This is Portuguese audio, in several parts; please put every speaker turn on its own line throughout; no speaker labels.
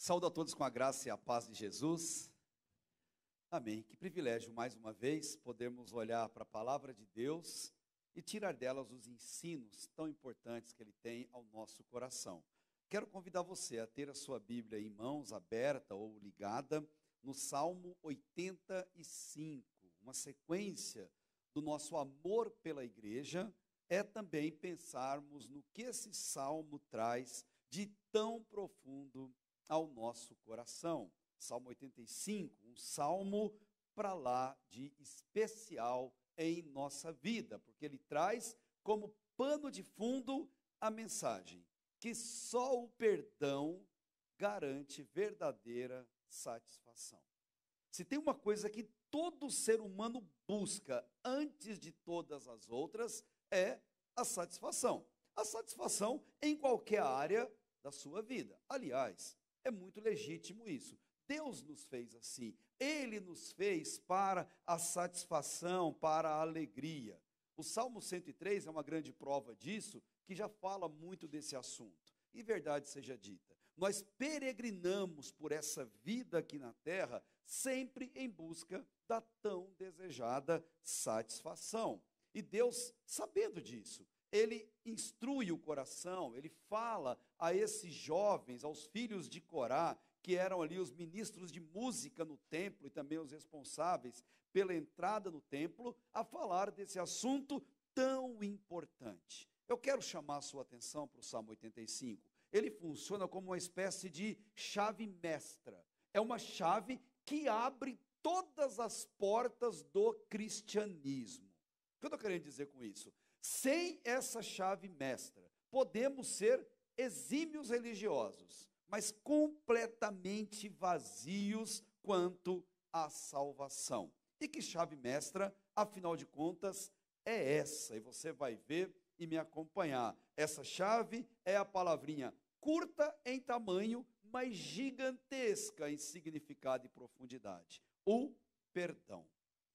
Saúdo a todos com a graça e a paz de Jesus. Amém. Que privilégio, mais uma vez, podermos olhar para a palavra de Deus e tirar delas os ensinos tão importantes que Ele tem ao nosso coração. Quero convidar você a ter a sua Bíblia em mãos, aberta ou ligada, no Salmo 85. Uma sequência do nosso amor pela igreja é também pensarmos no que esse salmo traz de tão profundo ao nosso coração. Salmo 85, um salmo para lá de especial em nossa vida, porque ele traz como pano de fundo a mensagem que só o perdão garante verdadeira satisfação. Se tem uma coisa que todo ser humano busca antes de todas as outras, é a satisfação. A satisfação em qualquer área da sua vida. Aliás, é muito legítimo isso. Deus nos fez assim. Ele nos fez para a satisfação, para a alegria. O Salmo 103 é uma grande prova disso, que já fala muito desse assunto. E verdade seja dita, nós peregrinamos por essa vida aqui na terra, sempre em busca da tão desejada satisfação. E Deus, sabendo disso, Ele instrui o coração, Ele fala a esses jovens, aos filhos de Corá, que eram ali os ministros de música no templo e também os responsáveis pela entrada no templo, a falar desse assunto tão importante. Eu quero chamar a sua atenção para o Salmo 85. Ele funciona como uma espécie de chave mestra. É uma chave que abre todas as portas do cristianismo. O que eu estou querendo dizer com isso? Sem essa chave mestra, podemos ser exímios religiosos, mas completamente vazios quanto à salvação. E que chave mestra, afinal de contas, é essa? E você vai ver e me acompanhar. Essa chave é a palavrinha curta em tamanho, mas gigantesca em significado e profundidade. O perdão.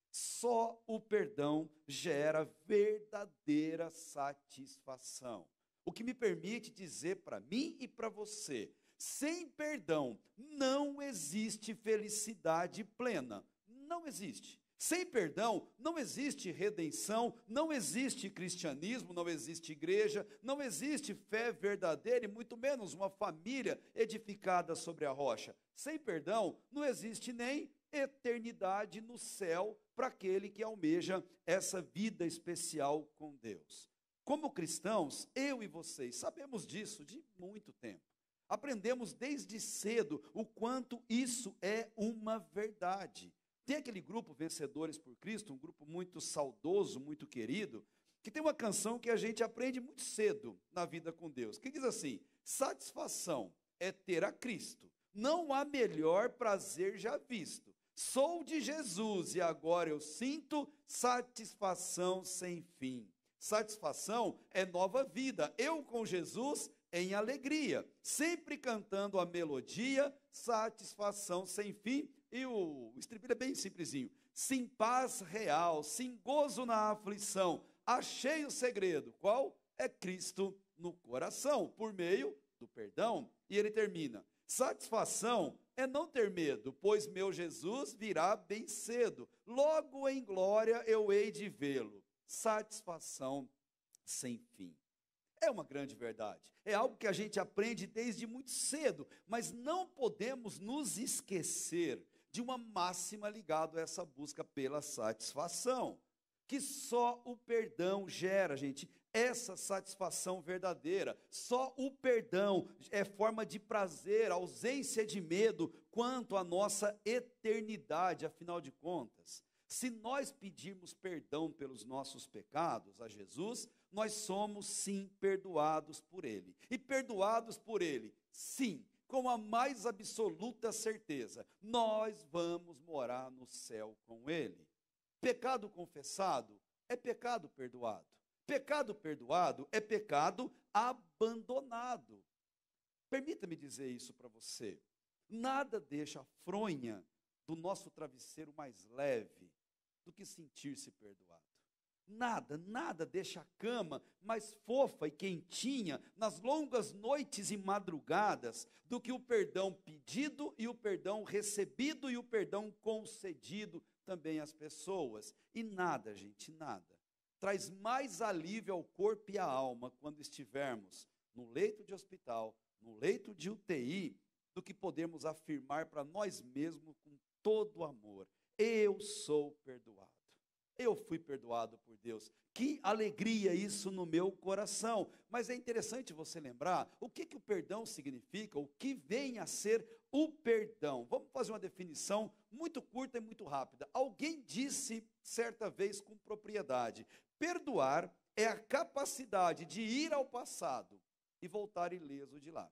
Só o perdão gera verdadeira satisfação. O que me permite dizer para mim e para você, sem perdão não existe felicidade plena. Não existe. Sem perdão não existe redenção, não existe cristianismo, não existe igreja, não existe fé verdadeira e muito menos uma família edificada sobre a rocha. Sem perdão não existe nem eternidade no céu para aquele que almeja essa vida especial com Deus. Como cristãos, eu e vocês sabemos disso de muito tempo. Aprendemos desde cedo o quanto isso é uma verdade. Tem aquele grupo Vencedores por Cristo, um grupo muito saudoso, muito querido, que tem uma canção que a gente aprende muito cedo na vida com Deus, que diz assim: satisfação é ter a Cristo, não há melhor prazer já visto. Sou de Jesus e agora eu sinto satisfação sem fim. Satisfação é nova vida, eu com Jesus em alegria, sempre cantando a melodia, satisfação sem fim. E o estribilho é bem simplesinho. Sim, paz real, sim, gozo na aflição. Achei o segredo. Qual? É Cristo no coração, por meio do perdão. E ele termina: satisfação é não ter medo, pois meu Jesus virá bem cedo. Logo em glória eu hei de vê-lo. Satisfação sem fim. É uma grande verdade. É algo que a gente aprende desde muito cedo, mas não podemos nos esquecer de uma máxima ligada a essa busca pela satisfação, que só o perdão gera, gente, essa satisfação verdadeira. Só o perdão é forma de prazer, ausência de medo quanto à nossa eternidade, afinal de contas. Se nós pedirmos perdão pelos nossos pecados a Jesus, nós somos sim perdoados por Ele. E perdoados por Ele, sim, com a mais absoluta certeza, nós vamos morar no céu com Ele. Pecado confessado é pecado perdoado. Pecado perdoado é pecado abandonado. Permita-me dizer isso para você. Nada deixa a fronha do nosso travesseiro mais leve do que sentir-se perdoado. Nada deixa a cama mais fofa e quentinha nas longas noites e madrugadas do que o perdão pedido e o perdão recebido e o perdão concedido também às pessoas. E nada, gente, nada traz mais alívio ao corpo e à alma quando estivermos no leito de hospital, no leito de UTI, do que podermos afirmar para nós mesmos com todo amor: eu sou perdoado. Eu fui perdoado por Deus. Que alegria isso no meu coração. Mas é interessante você lembrar o que o perdão significa, o que vem a ser o perdão. Vamos fazer uma definição muito curta e muito rápida. Alguém disse certa vez com propriedade: perdoar é a capacidade de ir ao passado e voltar ileso de lá.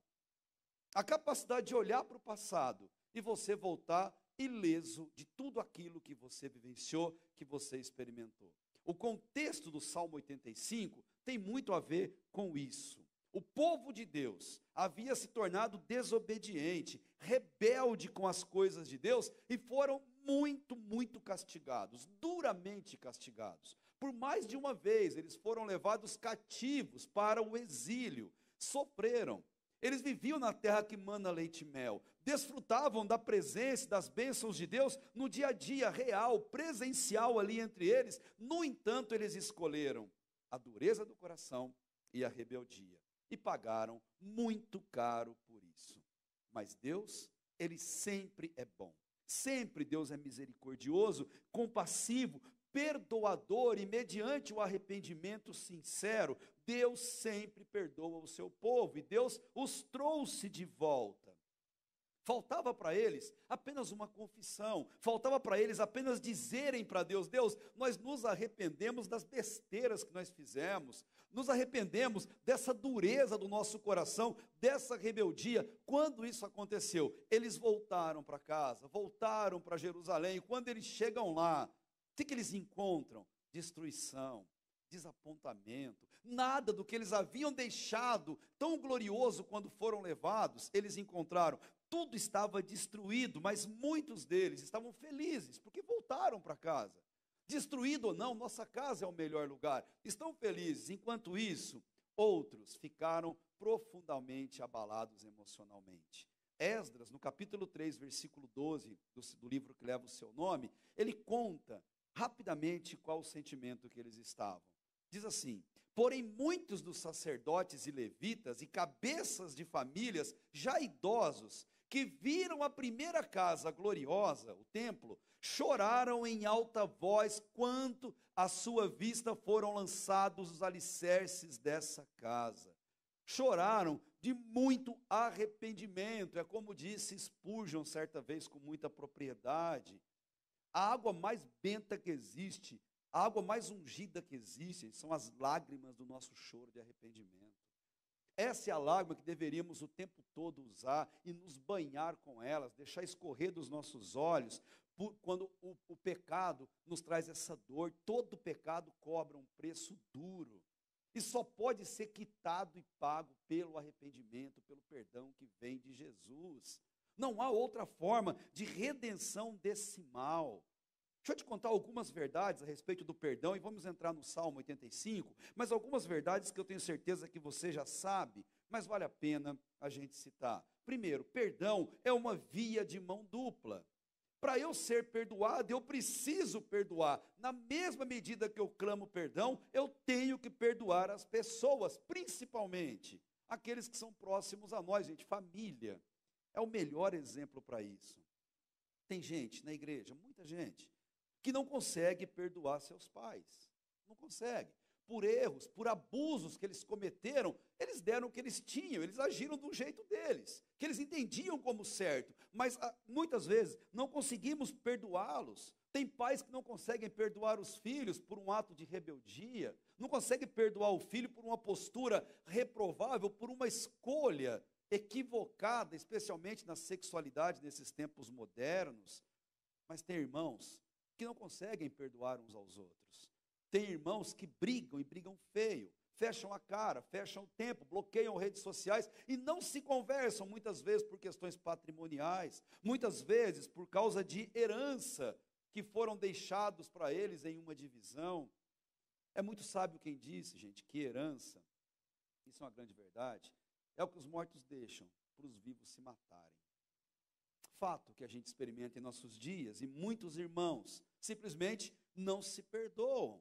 A capacidade de olhar para o passado e você voltar ileso de tudo aquilo que você vivenciou, que você experimentou. O contexto do Salmo 85 tem muito a ver com isso. O povo de Deus havia se tornado desobediente, rebelde com as coisas de Deus e foram muito castigados, duramente castigados. Por mais de uma vez eles foram levados cativos para o exílio, sofreram. Eles viviam na terra que mana leite e mel, desfrutavam da presença e das bênçãos de Deus no dia a dia real, presencial ali entre eles. No entanto, eles escolheram a dureza do coração e a rebeldia e pagaram muito caro por isso. Mas Deus, Ele sempre é bom. Sempre Deus é misericordioso, compassivo, perdoador, e mediante o arrependimento sincero, Deus sempre perdoa o seu povo, e Deus os trouxe de volta. Faltava para eles apenas uma confissão, faltava para eles apenas dizerem para Deus: Deus, nós nos arrependemos das besteiras que nós fizemos, nos arrependemos dessa dureza do nosso coração, dessa rebeldia. Quando isso aconteceu, eles voltaram para casa, voltaram para Jerusalém, e quando eles chegam lá, o que eles encontram? Destruição, desapontamento. Nada do que eles haviam deixado tão glorioso quando foram levados, eles encontraram. Tudo estava destruído, mas muitos deles estavam felizes, porque voltaram para casa. Destruído ou não, nossa casa é o melhor lugar. Estão felizes. Enquanto isso, outros ficaram profundamente abalados emocionalmente. Esdras, no capítulo 3, versículo 12, do livro que leva o seu nome, ele conta rapidamente qual o sentimento que eles estavam. Diz assim: porém muitos dos sacerdotes e levitas e cabeças de famílias já idosos, que viram a primeira casa gloriosa, o templo, choraram em alta voz quanto à sua vista foram lançados os alicerces dessa casa. Choraram de muito arrependimento. É como disse Spurgeon certa vez com muita propriedade: a água mais benta que existe, a água mais ungida que existe, são as lágrimas do nosso choro de arrependimento. Essa é a lágrima que deveríamos o tempo todo usar e nos banhar com elas, deixar escorrer dos nossos olhos, quando o pecado nos traz essa dor. Todo pecado cobra um preço duro, e só pode ser quitado e pago pelo arrependimento, pelo perdão que vem de Jesus. Não há outra forma de redenção desse mal. Deixa eu te contar algumas verdades a respeito do perdão, e vamos entrar no Salmo 85, mas algumas verdades que eu tenho certeza que você já sabe, mas vale a pena a gente citar. Primeiro, perdão é uma via de mão dupla. Para eu ser perdoado, eu preciso perdoar. Na mesma medida que eu clamo perdão, eu tenho que perdoar as pessoas, principalmente aqueles que são próximos a nós, gente. Família é o melhor exemplo para isso. Tem gente na igreja, muita gente, que não consegue perdoar seus pais. Não consegue. Por erros, por abusos que eles cometeram, eles deram o que eles tinham, eles agiram do jeito deles, que eles entendiam como certo, mas muitas vezes não conseguimos perdoá-los. Tem pais que não conseguem perdoar os filhos por um ato de rebeldia, não conseguem perdoar o filho por uma postura reprovável, por uma escolha equivocada, especialmente na sexualidade nesses tempos modernos. Mas tem irmãos que não conseguem perdoar uns aos outros. Tem irmãos que brigam, e brigam feio, fecham a cara, fecham o tempo, bloqueiam redes sociais e não se conversam, muitas vezes por questões patrimoniais, muitas vezes por causa de herança que foram deixados para eles em uma divisão. É muito sábio quem disse, gente, que herança, isso é uma grande verdade, é o que os mortos deixam para os vivos se matarem. Fato que a gente experimenta em nossos dias, e muitos irmãos simplesmente não se perdoam.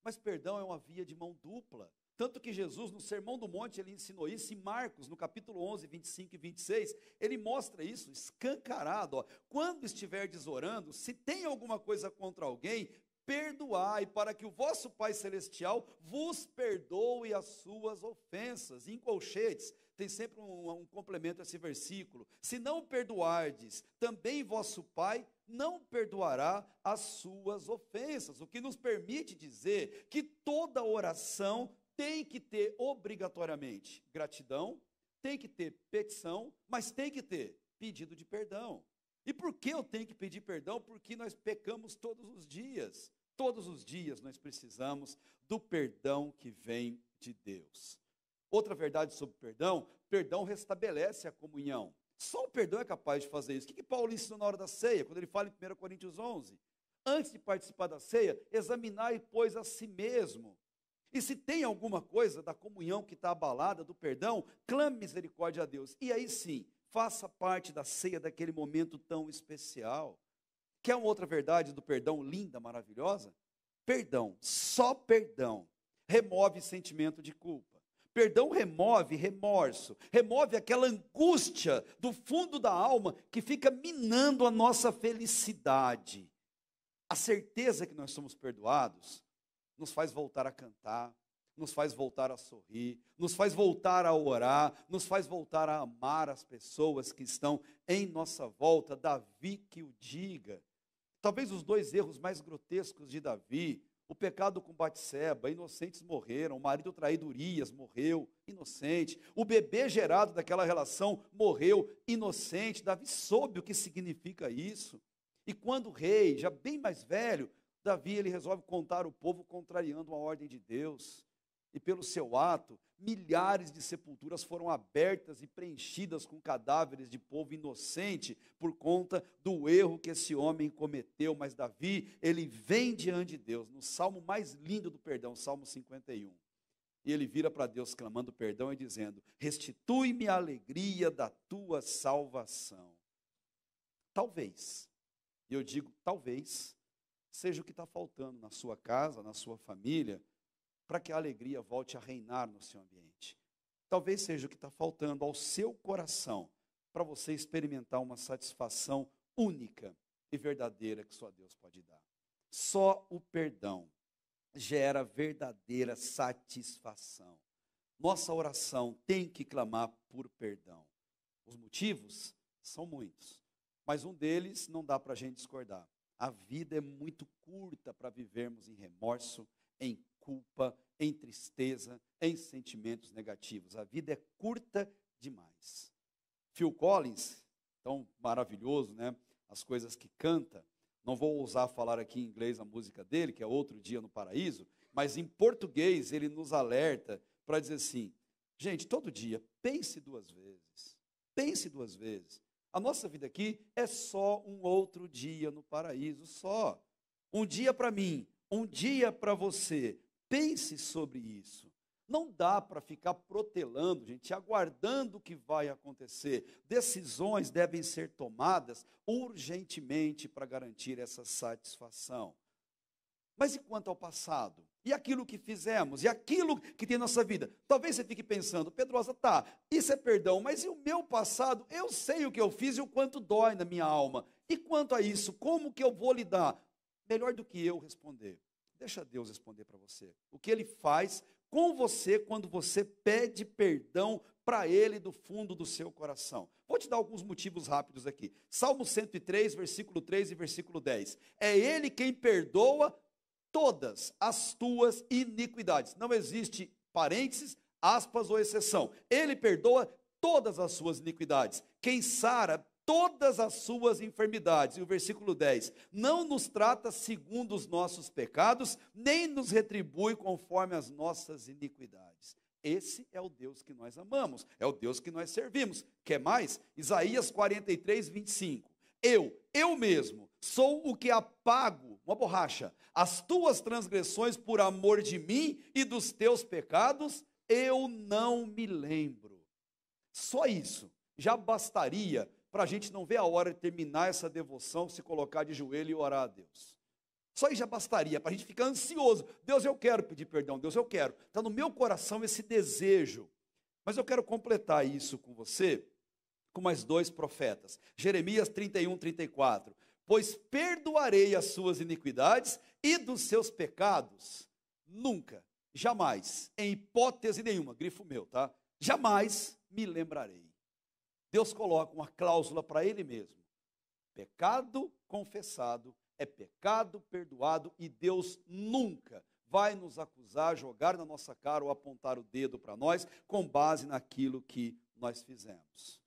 Mas perdão é uma via de mão dupla. Tanto que Jesus, no Sermão do Monte, ele ensinou isso, e Marcos, no capítulo 11, 25 e 26, ele mostra isso escancarado. Ó. Quando estiverdes orando, se tem alguma coisa contra alguém, perdoai, para que o vosso Pai Celestial vos perdoe as suas ofensas. Em colchetes, tem sempre um complemento a esse versículo. Se não perdoardes, também vosso Pai não perdoará as suas ofensas. O que nos permite dizer que toda oração tem que ter obrigatoriamente gratidão, tem que ter petição, mas tem que ter pedido de perdão. E por que eu tenho que pedir perdão? Porque nós pecamos todos os dias. Todos os dias nós precisamos do perdão que vem de Deus. Outra verdade sobre perdão, perdão restabelece a comunhão. Só o perdão é capaz de fazer isso. O que Paulo ensinou na hora da ceia, quando ele fala em 1 Coríntios 11? Antes de participar da ceia, examinai, pois, a si mesmo. E se tem alguma coisa da comunhão que está abalada, do perdão, clame misericórdia a Deus. E aí sim, faça parte da ceia daquele momento tão especial. Quer uma outra verdade do perdão linda, maravilhosa? Perdão, só perdão, remove sentimento de culpa. Perdão remove remorso, remove aquela angústia do fundo da alma que fica minando a nossa felicidade. A certeza que nós somos perdoados nos faz voltar a cantar, nos faz voltar a sorrir, nos faz voltar a orar, nos faz voltar a amar as pessoas que estão em nossa volta. Davi que o diga. Talvez os dois erros mais grotescos de Davi, o pecado com Batseba, inocentes morreram, o marido traído Urias morreu, inocente, o bebê gerado daquela relação morreu, inocente. Davi soube o que significa isso. E quando o rei, já bem mais velho, Davi, ele resolve contar o povo contrariando a ordem de Deus. E pelo seu ato, milhares de sepulturas foram abertas e preenchidas com cadáveres de povo inocente por conta do erro que esse homem cometeu. Mas Davi, ele vem diante de Deus, no salmo mais lindo do perdão, Salmo 51. E ele vira para Deus clamando perdão e dizendo: restitui-me a alegria da tua salvação. Talvez, e eu digo talvez, seja o que está faltando na sua casa, na sua família, para que a alegria volte a reinar no seu ambiente. Talvez seja o que está faltando ao seu coração, para você experimentar uma satisfação única e verdadeira que só Deus pode dar. Só o perdão gera verdadeira satisfação. Nossa oração tem que clamar por perdão. Os motivos são muitos, mas um deles não dá para a gente discordar. A vida é muito curta para vivermos em remorso, em culpa, em tristeza, em sentimentos negativos. A vida é curta demais. Phil Collins, tão maravilhoso, né? As coisas que canta. Não vou ousar falar aqui em inglês a música dele, que é Outro Dia no Paraíso, mas em português ele nos alerta para dizer assim: gente, todo dia, pense duas vezes. Pense duas vezes. A nossa vida aqui é só um outro dia no paraíso, só. Um dia para mim, um dia para você. Pense sobre isso. Não dá para ficar protelando, gente, aguardando o que vai acontecer. Decisões devem ser tomadas urgentemente para garantir essa satisfação. Mas e quanto ao passado? E aquilo que fizemos? E aquilo que tem na nossa vida? Talvez você fique pensando: Pedrosa, tá, isso é perdão, mas e o meu passado? Eu sei o que eu fiz e o quanto dói na minha alma. E quanto a isso, como que eu vou lidar? Melhor do que eu responder. Deixa Deus responder para você. O que Ele faz com você quando você pede perdão para Ele do fundo do seu coração. Vou te dar alguns motivos rápidos aqui. Salmo 103, versículo 3 e versículo 10. É Ele quem perdoa todas as tuas iniquidades. Não existe parênteses, aspas ou exceção. Ele perdoa todas as suas iniquidades. Quem sara todas as suas enfermidades. E o versículo 10, não nos trata segundo os nossos pecados, nem nos retribui conforme as nossas iniquidades. Esse é o Deus que nós amamos, é o Deus que nós servimos. Quer mais? Isaías 43, 25. Eu mesmo, sou o que apago uma borracha, as tuas transgressões por amor de mim e dos teus pecados, eu não me lembro. Só isso já bastaria para a gente não ver a hora de terminar essa devoção, se colocar de joelho e orar a Deus. Só isso já bastaria para a gente ficar ansioso. Deus, eu quero pedir perdão. Deus, eu quero. Está no meu coração esse desejo. Mas eu quero completar isso com você, com mais 2 profetas. Jeremias 31, 34. Pois perdoarei as suas iniquidades e dos seus pecados, nunca, jamais, em hipótese nenhuma, grifo meu, tá? Jamais me lembrarei. Deus coloca uma cláusula para Ele mesmo. Pecado confessado é pecado perdoado e Deus nunca vai nos acusar, jogar na nossa cara ou apontar o dedo para nós com base naquilo que nós fizemos.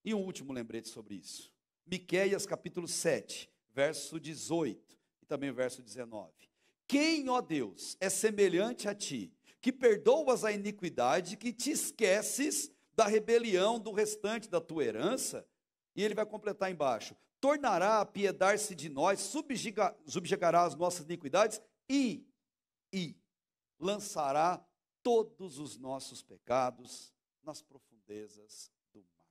E um último lembrete sobre isso. Miqueias capítulo 7, verso 18 e também verso 19. Quem, ó Deus, é semelhante a ti, que perdoas a iniquidade, que te esqueces da rebelião do restante da tua herança? E ele vai completar embaixo. Tornará a piedar-se de nós, subjugará as nossas iniquidades e lançará todos os nossos pecados nas profundezas do mar.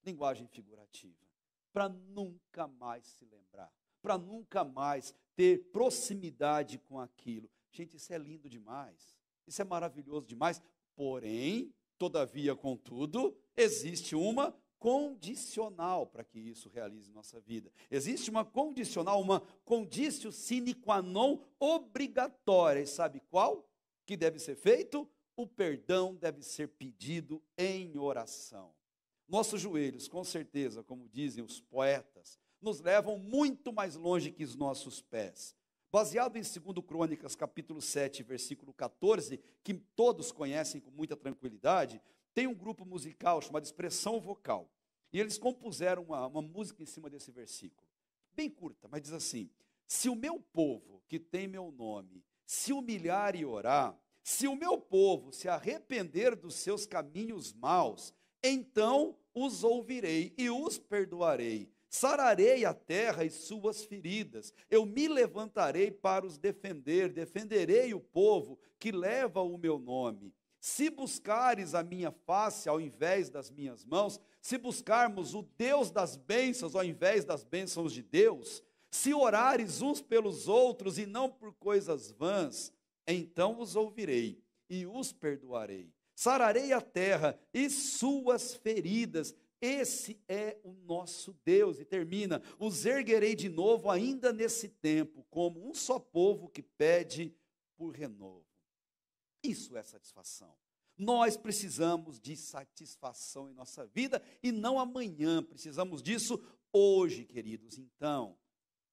Linguagem figurativa, para nunca mais se lembrar, para nunca mais ter proximidade com aquilo. Gente, isso é lindo demais, isso é maravilhoso demais, porém, todavia, contudo, existe uma condicional para que isso realize em nossa vida. Existe uma condicional, uma conditio sine qua non obrigatória. E sabe qual? Que deve ser feito? O perdão deve ser pedido em oração. Nossos joelhos, com certeza, como dizem os poetas, nos levam muito mais longe que os nossos pés. Baseado em 2 Crônicas, capítulo 7, versículo 14, que todos conhecem com muita tranquilidade, tem um grupo musical chamado Expressão Vocal. E eles compuseram uma música em cima desse versículo. Bem curta, mas diz assim: se o meu povo, que tem meu nome, se humilhar e orar, se o meu povo se arrepender dos seus caminhos maus, então os ouvirei e os perdoarei. Sararei a terra e suas feridas. Eu me levantarei para os defender, defenderei o povo que leva o meu nome. Se buscares a minha face ao invés das minhas mãos, se buscarmos o Deus das bênçãos ao invés das bênçãos de Deus, se orares uns pelos outros e não por coisas vãs, então os ouvirei e os perdoarei. Sararei a terra e suas feridas. Esse é o nosso Deus. E termina: os erguerei de novo ainda nesse tempo, como um só povo que pede por renovo. Isso é satisfação. Nós precisamos de satisfação em nossa vida e não amanhã, precisamos disso hoje, queridos. Então,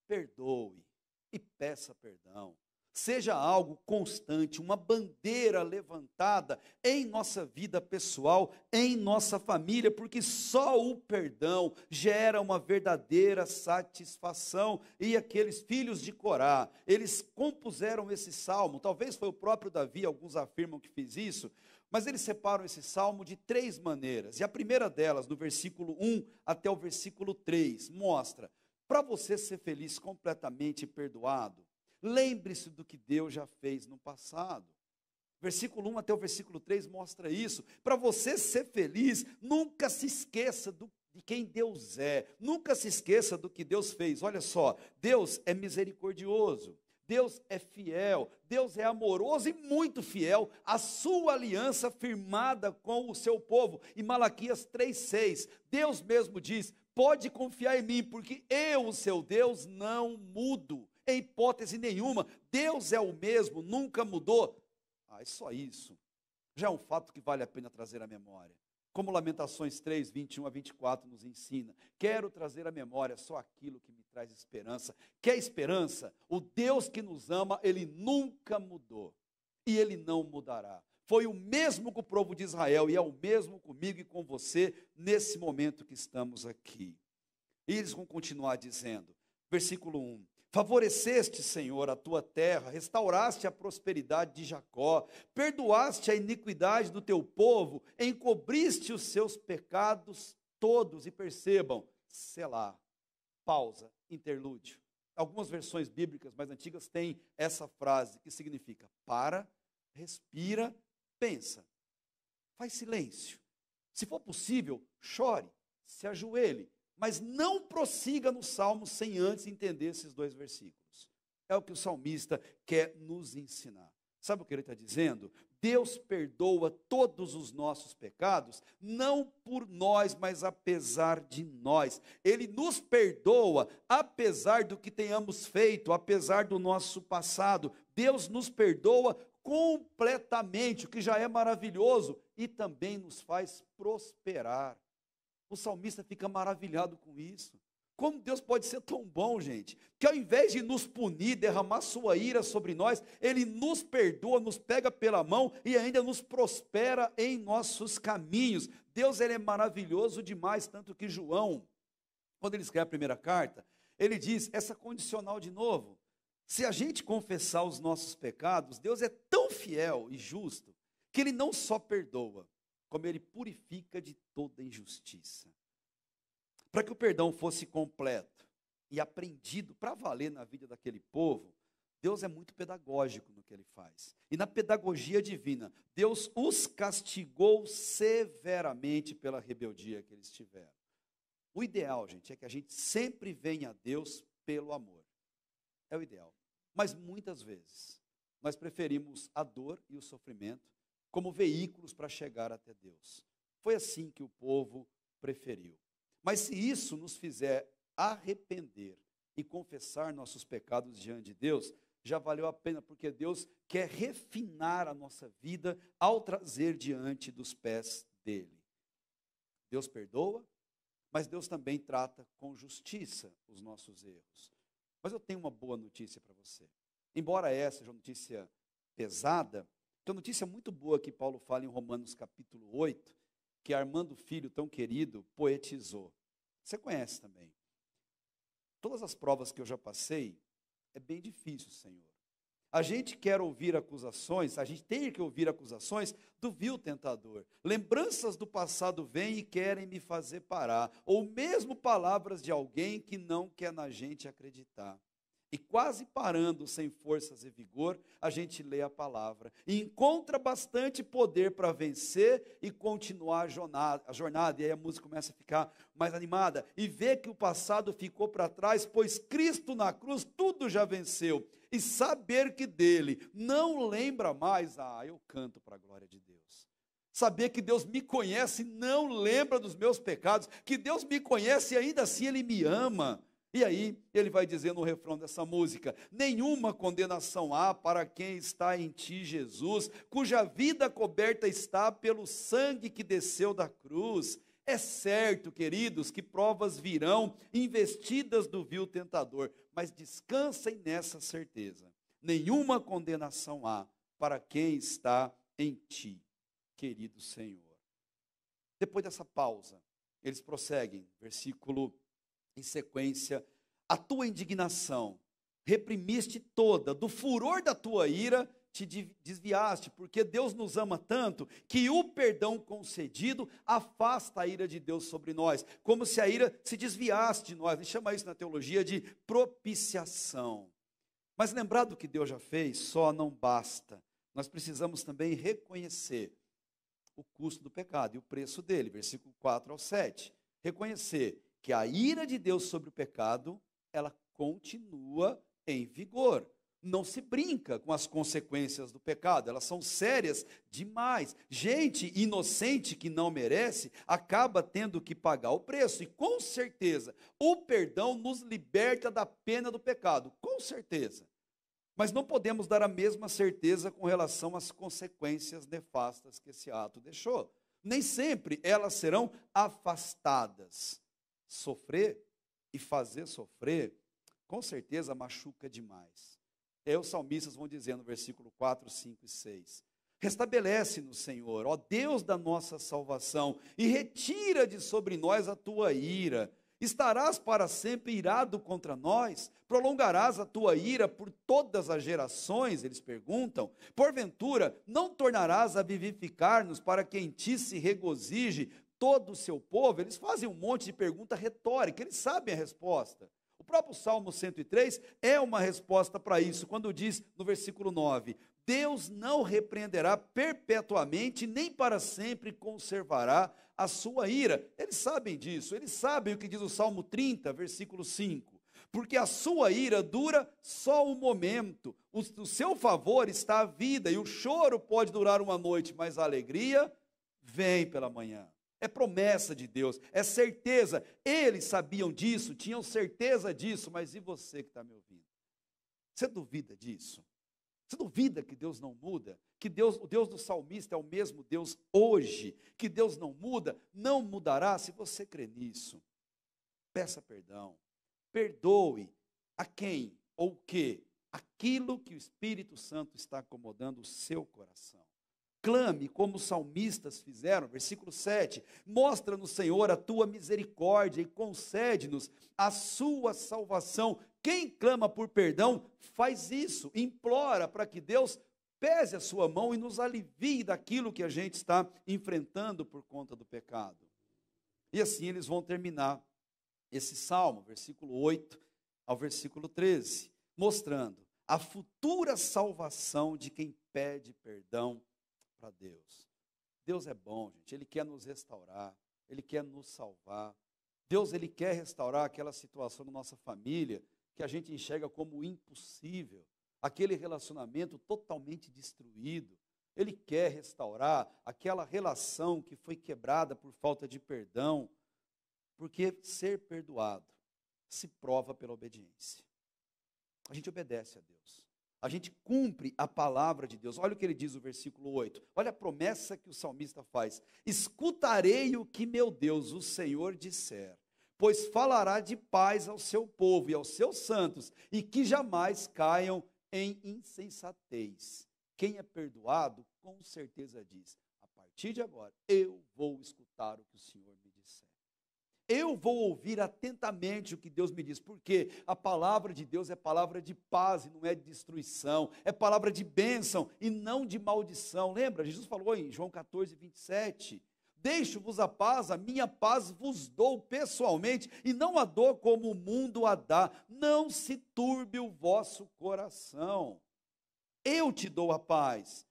perdoe e peça perdão. Seja algo constante, uma bandeira levantada em nossa vida pessoal, em nossa família, porque só o perdão gera uma verdadeira satisfação. E aqueles filhos de Corá, eles compuseram esse salmo, talvez foi o próprio Davi, alguns afirmam que fez isso, mas eles separam esse salmo de 3 maneiras. E a primeira delas, no versículo 1 até o versículo 3, mostra: para você ser feliz, completamente perdoado, lembre-se do que Deus já fez no passado. Versículo 1 até o versículo 3 mostra isso. Para você ser feliz, nunca se esqueça de quem Deus é. Nunca se esqueça do que Deus fez. Olha só, Deus é misericordioso. Deus é fiel. Deus é amoroso e muito fiel. A sua aliança firmada com o seu povo. Em Malaquias 3,6, Deus mesmo diz: pode confiar em mim, porque eu, o seu Deus, não mudo. Em hipótese nenhuma, Deus é o mesmo, nunca mudou. É só isso. Já é um fato que vale a pena trazer à memória. Como Lamentações 3, 21 a 24 nos ensina. Quero trazer à memória só aquilo que me traz esperança. Quer esperança? O Deus que nos ama, Ele nunca mudou. E Ele não mudará. Foi o mesmo com o povo de Israel e é o mesmo comigo e com você nesse momento que estamos aqui. E eles vão continuar dizendo, versículo 1. Favoreceste, Senhor, a tua terra, restauraste a prosperidade de Jacó, perdoaste a iniquidade do teu povo, encobriste os seus pecados todos. E percebam, Selá, pausa, interlúdio. Algumas versões bíblicas mais antigas têm essa frase que significa: para, respira, pensa. Faz silêncio. Se for possível, chore, se ajoelhe, mas não prossiga no salmo sem antes entender esses 2 versículos. É o que o salmista quer nos ensinar. Sabe o que ele está dizendo? Deus perdoa todos os nossos pecados, não por nós, mas apesar de nós. Ele nos perdoa apesar do que tenhamos feito, apesar do nosso passado. Deus nos perdoa completamente, o que já é maravilhoso, e também nos faz prosperar. O salmista fica maravilhado com isso. Como Deus pode ser tão bom, gente, que ao invés de nos punir, derramar sua ira sobre nós, Ele nos perdoa, nos pega pela mão e ainda nos prospera em nossos caminhos. Deus, Ele é maravilhoso demais, tanto que João, quando ele escreve a primeira carta, ele diz, essa condicional de novo: se a gente confessar os nossos pecados, Deus é tão fiel e justo, que Ele não só perdoa, como Ele purifica de toda injustiça. Para que o perdão fosse completo e aprendido para valer na vida daquele povo, Deus é muito pedagógico no que Ele faz. E na pedagogia divina, Deus os castigou severamente pela rebeldia que eles tiveram. O ideal, gente, é que a gente sempre venha a Deus pelo amor. É o ideal. Mas muitas vezes, nós preferimos a dor e o sofrimento como veículos para chegar até Deus. Foi assim que o povo preferiu. Mas se isso nos fizer arrepender e confessar nossos pecados diante de Deus, já valeu a pena, porque Deus quer refinar a nossa vida ao trazer diante dos pés dele. Deus perdoa, mas Deus também trata com justiça os nossos erros. Mas eu tenho uma boa notícia para você. Embora essa seja uma notícia pesada, tem uma notícia muito boa que Paulo fala em Romanos capítulo 8, que Armando Filho, tão querido, poetizou. Você conhece também. Todas as provas que eu já passei, é bem difícil, Senhor. A gente quer ouvir acusações, a gente tem que ouvir acusações do vil tentador. Lembranças do passado vêm e querem me fazer parar. Ou mesmo palavras de alguém que não quer na gente acreditar. E quase parando, sem forças e vigor, a gente lê a palavra. E encontra bastante poder para vencer e continuar a jornada. E aí a música começa a ficar mais animada. E vê que o passado ficou para trás, pois Cristo na cruz tudo já venceu. E saber que dele não lembra mais, eu canto para a glória de Deus. Saber que Deus me conhece e não lembra dos meus pecados. Que Deus me conhece e ainda assim Ele me ama. E aí, ele vai dizer no refrão dessa música: nenhuma condenação há para quem está em ti, Jesus, cuja vida coberta está pelo sangue que desceu da cruz. É certo, queridos, que provas virão investidas do vil tentador, mas descansem nessa certeza: nenhuma condenação há para quem está em ti, querido Senhor. Depois dessa pausa, eles prosseguem, versículo em sequência: a tua indignação reprimiste toda, do furor da tua ira te desviaste, porque Deus nos ama tanto que o perdão concedido afasta a ira de Deus sobre nós, como se a ira se desviasse de nós. A gente chama isso na teologia de propiciação. Mas lembrar do que Deus já fez só não basta. Nós precisamos também reconhecer o custo do pecado e o preço dele, versículo 4 ao 7. Reconhecer que a ira de Deus sobre o pecado, ela continua em vigor. Não se brinca com as consequências do pecado, elas são sérias demais. Gente inocente que não merece, acaba tendo que pagar o preço. E com certeza, o perdão nos liberta da pena do pecado, com certeza. Mas não podemos dar a mesma certeza com relação às consequências nefastas que esse ato deixou. Nem sempre elas serão afastadas. Sofrer e fazer sofrer, com certeza machuca demais. E aí os salmistas vão dizer no versículo 4, 5 e 6. Restabelece-nos, Senhor, ó Deus da nossa salvação, e retira de sobre nós a tua ira. Estarás para sempre irado contra nós? Prolongarás a tua ira por todas as gerações? Eles perguntam. Porventura, não tornarás a vivificar-nos para que em ti se regozije todo o seu povo? Eles fazem um monte de pergunta retórica, eles sabem a resposta. O próprio Salmo 103 é uma resposta para isso, quando diz no versículo 9: Deus não repreenderá perpetuamente, nem para sempre conservará a sua ira. Eles sabem disso, eles sabem o que diz o Salmo 30, versículo 5. Porque a sua ira dura só um momento, o seu favor está à vida, e o choro pode durar uma noite, mas a alegria vem pela manhã. É promessa de Deus, é certeza. Eles sabiam disso, tinham certeza disso, mas e você que está me ouvindo? Você duvida disso? Você duvida que Deus não muda? Que Deus, o Deus do salmista é o mesmo Deus hoje? Que Deus não muda? Não mudará? Se você crê nisso, peça perdão. Perdoe a quem ou o que? Aquilo que o Espírito Santo está acomodando o seu coração. Clame como os salmistas fizeram, versículo 7, mostra-nos, Senhor, a tua misericórdia e concede-nos a sua salvação. Quem clama por perdão, faz isso, implora para que Deus pese a sua mão e nos alivie daquilo que a gente está enfrentando por conta do pecado. E assim eles vão terminar esse salmo, versículo 8 ao versículo 13, mostrando a futura salvação de quem pede perdão para Deus. Deus é bom, gente, Ele quer nos restaurar, Ele quer nos salvar. Deus, Ele quer restaurar aquela situação da nossa família que a gente enxerga como impossível, aquele relacionamento totalmente destruído. Ele quer restaurar aquela relação que foi quebrada por falta de perdão, porque ser perdoado se prova pela obediência. A gente obedece a Deus. A gente cumpre a palavra de Deus. Olha o que ele diz no versículo 8. Olha a promessa que o salmista faz. Escutarei o que meu Deus, o Senhor, disser, pois falará de paz ao seu povo e aos seus santos, e que jamais caiam em insensatez. Quem é perdoado, com certeza diz, a partir de agora, eu vou escutar o que o Senhor me disser. Eu vou ouvir atentamente o que Deus me diz, porque a palavra de Deus é palavra de paz e não é de destruição, é palavra de bênção e não de maldição. Lembra? Jesus falou em João 14, 27, deixo-vos a paz, a minha paz vos dou pessoalmente, e não a dou como o mundo a dá, não se turbe o vosso coração. Eu te dou a paz,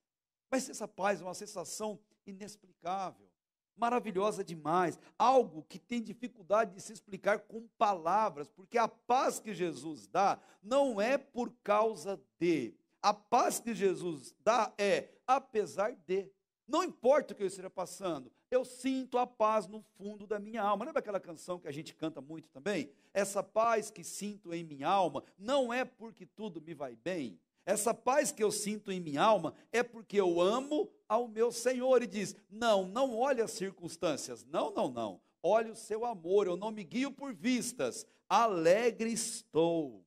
mas essa paz é uma sensação inexplicável, maravilhosa demais, algo que tem dificuldade de se explicar com palavras, porque a paz que Jesus dá não é por causa de, a paz que Jesus dá é apesar de, não importa o que eu esteja passando, eu sinto a paz no fundo da minha alma. Lembra aquela canção que a gente canta muito também? Essa paz que sinto em minha alma não é porque tudo me vai bem. Essa paz que eu sinto em minha alma é porque eu amo ao meu Senhor. E diz, não olhe as circunstâncias, não, olhe o seu amor, eu não me guio por vistas, alegre estou.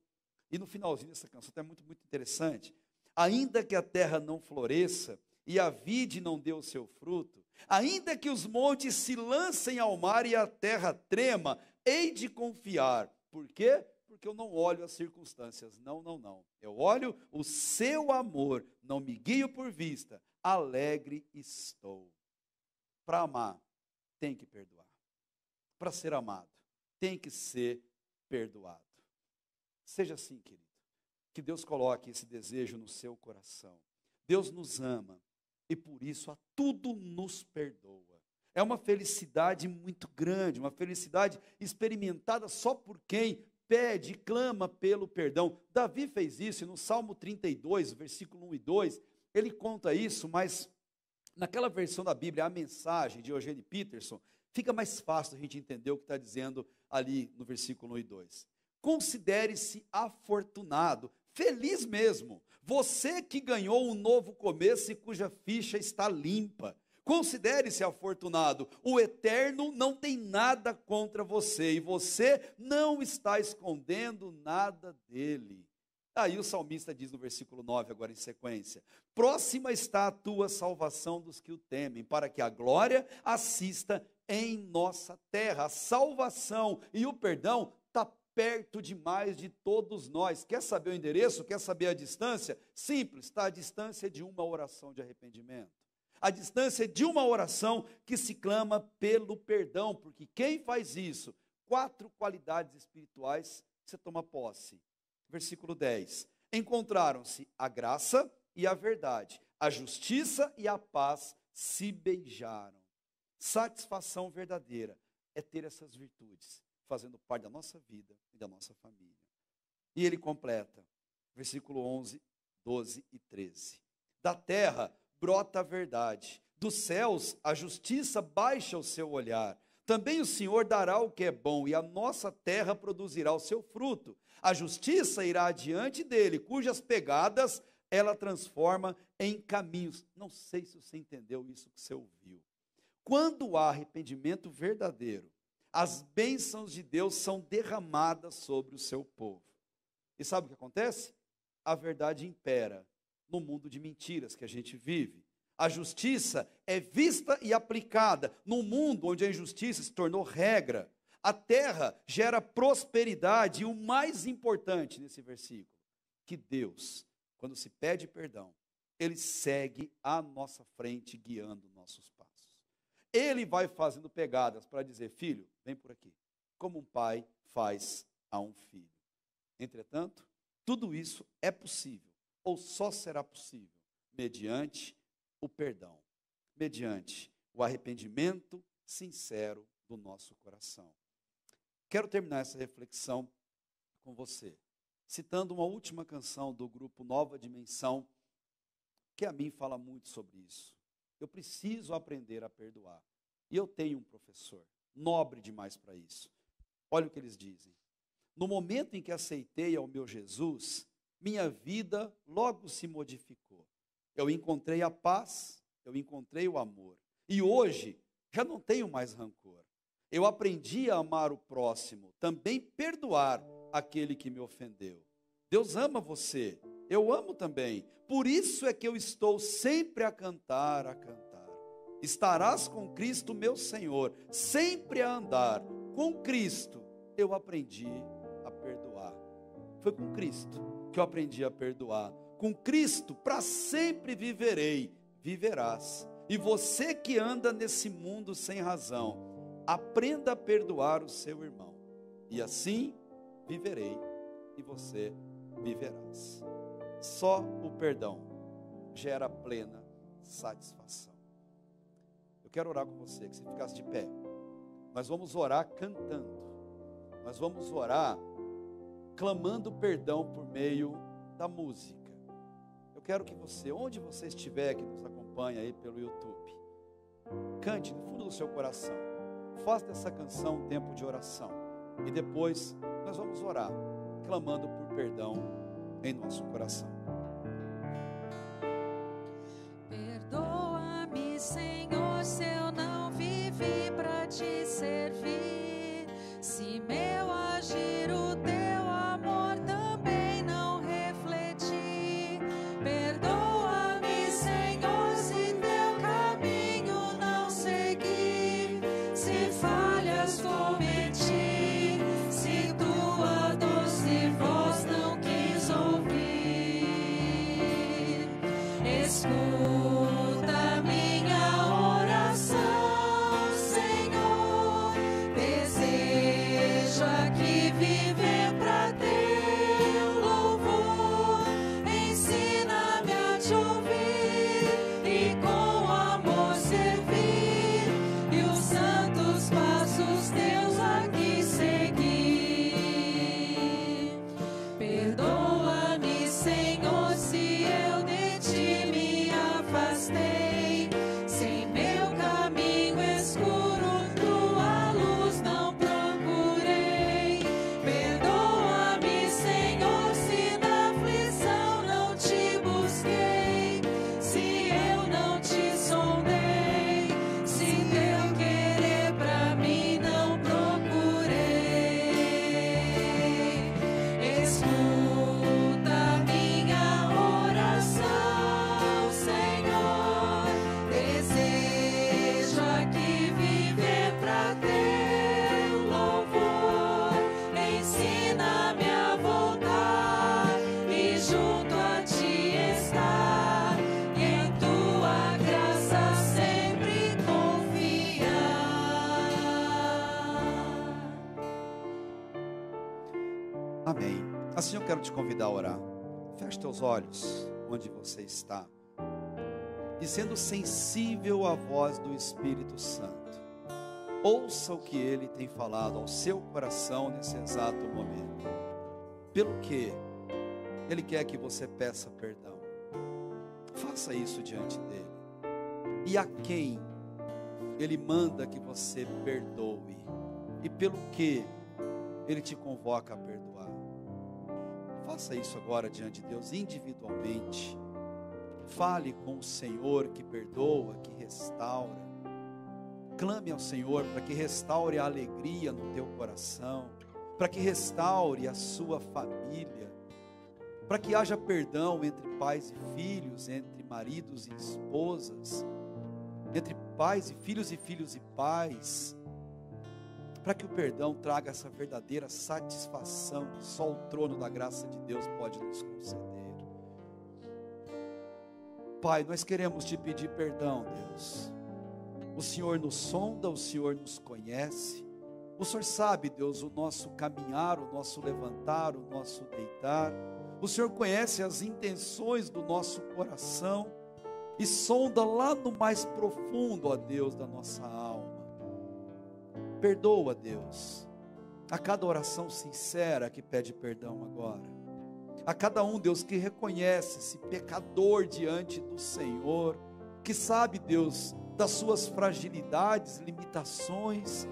E no finalzinho dessa canção é muito interessante, ainda que a terra não floresça, e a vide não dê o seu fruto, ainda que os montes se lancem ao mar e a terra trema, hei de confiar. Por quê? Porque eu não olho as circunstâncias, não, eu olho o seu amor, não me guio por vista, alegre estou. Para amar, tem que perdoar. Para ser amado, tem que ser perdoado. Seja assim, querido, que Deus coloque esse desejo no seu coração. Deus nos ama e por isso a tudo nos perdoa. É uma felicidade muito grande, uma felicidade experimentada só por quem pede e clama pelo perdão. Davi fez isso no Salmo 32, versículo 1 e 2, ele conta isso, mas naquela versão da Bíblia, a mensagem de Eugene Peterson, fica mais fácil a gente entender o que está dizendo ali no versículo 1 e 2. Considere-se afortunado, feliz mesmo, você que ganhou um novo começo e cuja ficha está limpa. Considere-se afortunado, o Eterno não tem nada contra você, e você não está escondendo nada dele. Aí o salmista diz no versículo 9, agora em sequência, próxima está a tua salvação dos que o temem, para que a glória assista em nossa terra. A salvação e o perdão está perto demais de todos nós. Quer saber o endereço? Quer saber a distância? Simples, está à distância de uma oração de arrependimento. A distância de uma oração que se clama pelo perdão, porque quem faz isso, 4 qualidades espirituais você toma posse. Versículo 10. Encontraram-se a graça e a verdade, a justiça e a paz se beijaram. Satisfação verdadeira é ter essas virtudes, fazendo parte da nossa vida e da nossa família. E ele completa, versículo 11, 12 e 13. Da terra brota a verdade, dos céus a justiça baixa o seu olhar. Também o Senhor dará o que é bom, e a nossa terra produzirá o seu fruto. A justiça irá adiante dele, cujas pegadas ela transforma em caminhos. Não sei se você entendeu isso que você ouviu. Quando há arrependimento verdadeiro, as bênçãos de Deus são derramadas sobre o seu povo. E sabe o que acontece? A verdade impera no mundo de mentiras que a gente vive. A justiça é vista e aplicada num mundo onde a injustiça se tornou regra. A terra gera prosperidade e o mais importante nesse versículo, que Deus, quando se pede perdão, Ele segue à nossa frente guiando nossos passos. Ele vai fazendo pegadas para dizer, filho, vem por aqui, como um pai faz a um filho. Entretanto, tudo isso é possível, ou só será possível, mediante o perdão, mediante o arrependimento sincero do nosso coração. Quero terminar essa reflexão com você, citando uma última canção do grupo Nova Dimensão, que a mim fala muito sobre isso. Eu preciso aprender a perdoar. E eu tenho um professor, nobre demais para isso. Olha o que eles dizem. No momento em que aceitei ao meu Jesus, minha vida logo se modificou. Eu encontrei a paz, eu encontrei o amor. E hoje, já não tenho mais rancor. Eu aprendi a amar o próximo, também perdoar aquele que me ofendeu. Deus ama você, eu amo também. Por isso é que eu estou sempre a cantar, a cantar. Estarás com Cristo, meu Senhor, sempre a andar. Com Cristo eu aprendi a perdoar. Foi com Cristo que eu aprendi a perdoar. Com Cristo, para sempre viverei, viverás. E você que anda nesse mundo sem razão, aprenda a perdoar o seu irmão. E assim viverei e você viverás. Só o perdão gera plena satisfação. Eu quero orar com você, que você ficasse de pé. Nós vamos orar cantando. Nós vamos orar clamando perdão por meio da música. Eu quero que você, onde você estiver, que nos acompanha aí pelo YouTube, cante no fundo do seu coração. Faça dessa canção um tempo de oração. E depois nós vamos orar, clamando por perdão em nosso coração.
Perdoa-me, Senhor, se eu não vivi para te servir. Se meu agir o teu amor também não refleti. Perdoa-me, Senhor, se teu caminho não segui. Se falhas cometi, se tua doce voz não quis ouvir.
Amém. Assim eu quero te convidar a orar. Feche teus olhos onde você está, e sendo sensível à voz do Espírito Santo, ouça o que Ele tem falado ao seu coração nesse exato momento. Pelo que Ele quer que você peça perdão. Faça isso diante dEle. E a quem Ele manda que você perdoe, e pelo que Ele te convoca a perdoar. Faça isso agora diante de Deus, individualmente. Fale com o Senhor que perdoa, que restaura. Clame ao Senhor para que restaure a alegria no teu coração, para que restaure a sua família, para que haja perdão entre pais e filhos, entre maridos e esposas, entre pais e filhos e pais, para que o perdão traga essa verdadeira satisfação que só o trono da graça de Deus pode nos conceder. Pai, nós queremos te pedir perdão, Deus. O Senhor nos sonda, o Senhor nos conhece. O Senhor sabe, Deus, o nosso caminhar, o nosso levantar, o nosso deitar. O Senhor conhece as intenções do nosso coração e sonda lá no mais profundo, ó Deus, da nossa alma. Perdoa, Deus, a cada oração sincera que pede perdão agora. A cada um, Deus, que reconhece-se pecador diante do Senhor, que sabe, Deus, das suas fragilidades, limitações,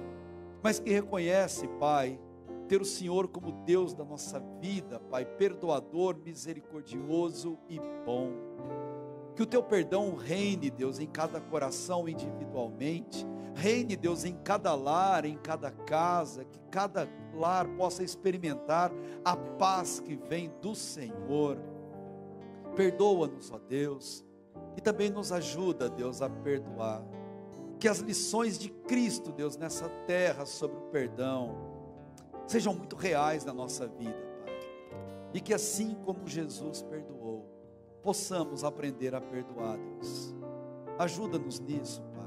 mas que reconhece, Pai, ter o Senhor como Deus da nossa vida, Pai, perdoador, misericordioso e bom. Que o teu perdão reine, Deus, em cada coração individualmente, reine, Deus, em cada lar, em cada casa, que cada lar possa experimentar a paz que vem do Senhor. Perdoa-nos, ó Deus, e também nos ajuda, Deus, a perdoar. Que as lições de Cristo, Deus, nessa terra sobre o perdão, sejam muito reais na nossa vida, Pai. E que assim como Jesus perdoou, possamos aprender a perdoar, Deus. Ajuda-nos nisso, Pai.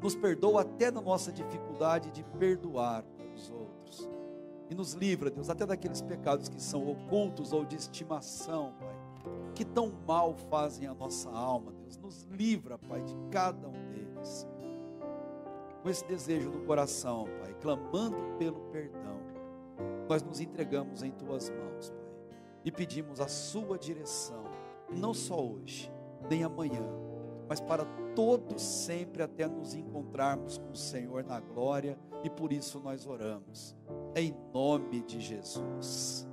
Nos perdoa até na nossa dificuldade de perdoar os outros. E nos livra, Deus, até daqueles pecados que são ocultos ou de estimação, Pai, que tão mal fazem a nossa alma, Deus. Nos livra, Pai, de cada um deles. Com esse desejo no coração, Pai, clamando pelo perdão, nós nos entregamos em Tuas mãos, Pai, e pedimos a Sua direção, não só hoje, nem amanhã, mas para todos sempre, até nos encontrarmos com o Senhor na glória, e por isso nós oramos, em nome de Jesus,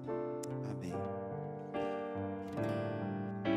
amém.